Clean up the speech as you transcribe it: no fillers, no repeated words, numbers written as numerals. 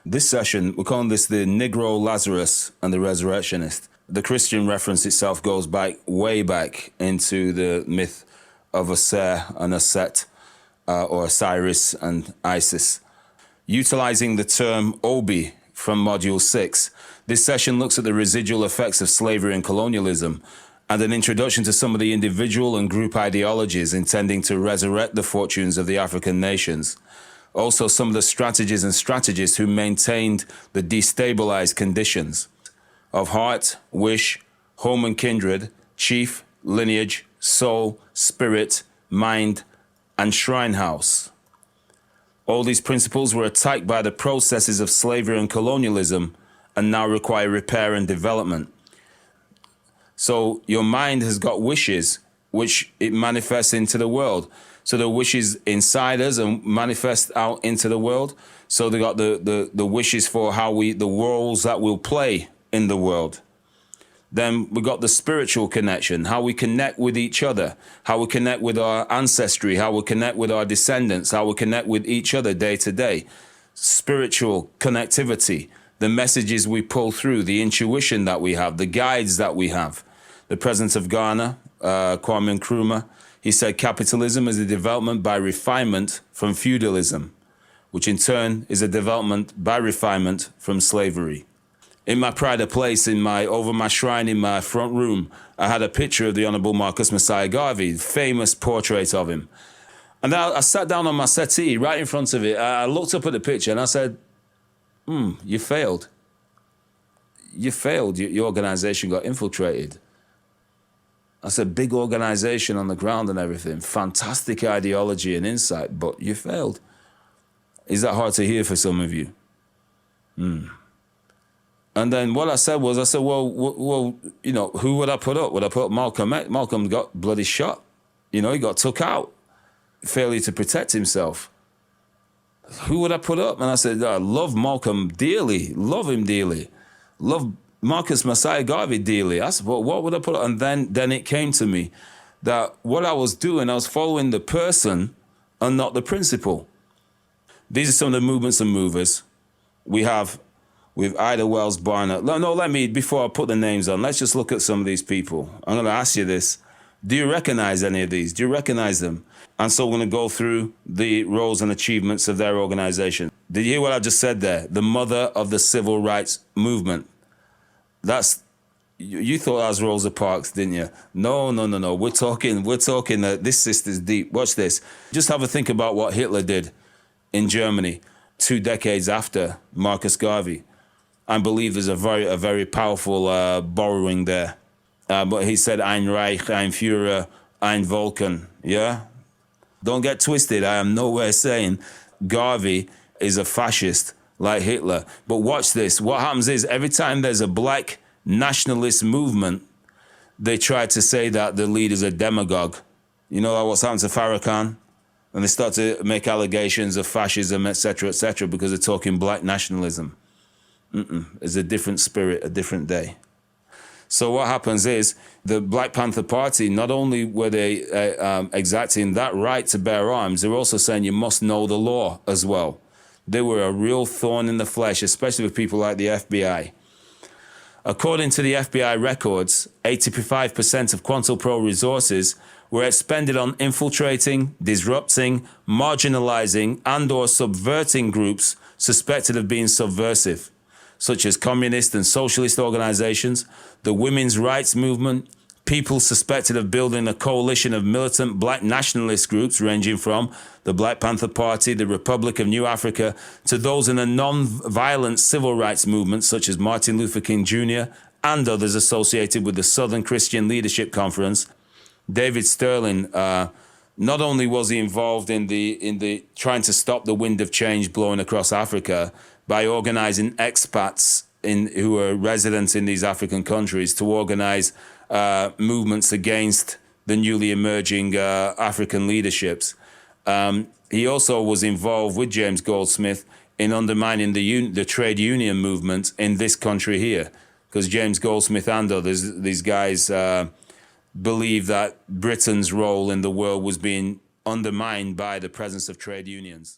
This session, we're calling this the NIgro, Lazarus, and the Resurrectionist. The Christian reference itself goes back, way back into the myth of Osir and Set, or Osiris and Isis. Utilizing the term Obi from Module 6, this session looks at the residual effects of slavery and colonialism, and an introduction to some of the individual and group ideologies intending to resurrect the fortunes of the African nations. Also, some of the strategies and strategists who maintained the destabilized conditions of heart, wish, home and kindred, chief, lineage, soul, spirit, mind, and shrine house. All these principles were attacked by the processes of slavery and colonialism and now require repair and development. So your mind has got wishes, which it manifests into the world. So the wishes inside us and manifest out into the world. So they got the wishes for how the roles that we'll play in the world. Then we got the spiritual connection, how we connect with each other, how we connect with our ancestry, how we connect with our descendants, how we connect with each other day to day. Spiritual connectivity, the messages we pull through, the intuition that we have, the guides that we have. The president of Ghana, Kwame Nkrumah, he said capitalism is a development by refinement from feudalism, which in turn is a development by refinement from slavery. In my pride of place, over my shrine in my front room, I had a picture of the Honorable Marcus Messiah Garvey, famous portrait of him. And I sat down on my settee right in front of it. I looked up at the picture and I said, you failed. You failed. Your organization got infiltrated. I said, big organization on the ground and everything, fantastic ideology and insight, but you failed. Is that hard to hear for some of you? And then what I said was, well, you know, who would I put up? Would I put up Malcolm? Malcolm got bloody shot. You know, he got took out. Failure to protect himself. Who would I put up? And I said, I love Malcolm dearly, love him dearly, love Marcus Messiah Garvey dearly. I said, well, what would I put up? And then it came to me that what I was doing, I was following the person and not the principle. These are some of the movements and movers. We have with Ida Wells Barnett. No, before I put the names on, let's just look at some of these people. I'm going to ask you this. Do you recognize any of these? Do you recognize them? And so we're going to go through the roles and achievements of their organization. Did you hear what I just said there? The mother of the civil rights movement. You thought that was Rosa Parks, didn't you? No. We're talking this sister's deep. Watch this. Just have a think about what Hitler did in Germany 2 decades after Marcus Garvey. I believe there's a very powerful borrowing there. But he said, Ein Reich, Ein Führer, Ein Volken. Yeah? Don't get twisted. I am nowhere saying Garvey is a fascist like Hitler. But watch this. What happens is every time there's a black nationalist movement, they try to say that the leader's a demagogue. You know what's happened to Farrakhan? And they start to make allegations of fascism, etc., because they're talking black nationalism. It's a different spirit, a different day. So what happens is the Black Panther Party, not only were they exacting that right to bear arms, they're also saying you must know the law as well. They were a real thorn in the flesh, especially with people like the FBI. According to the FBI records, 85% of QuantoPro resources were expended on infiltrating, disrupting, marginalizing, and/or subverting groups suspected of being subversive, such as communist and socialist organizations, the women's rights movement, people suspected of building a coalition of militant black nationalist groups ranging from the Black Panther Party, the Republic of New Africa, to those in a non-violent civil rights movement such as Martin Luther King Jr. and others associated with the Southern Christian Leadership Conference. David Sterling, not only was he involved in the trying to stop the wind of change blowing across Africa by organizing expats who are residents in these African countries to organize movements against the newly emerging African leaderships. He also was involved with James Goldsmith in undermining the trade union movement in this country here, because James Goldsmith and others, these guys believe that Britain's role in the world was being undermined by the presence of trade unions.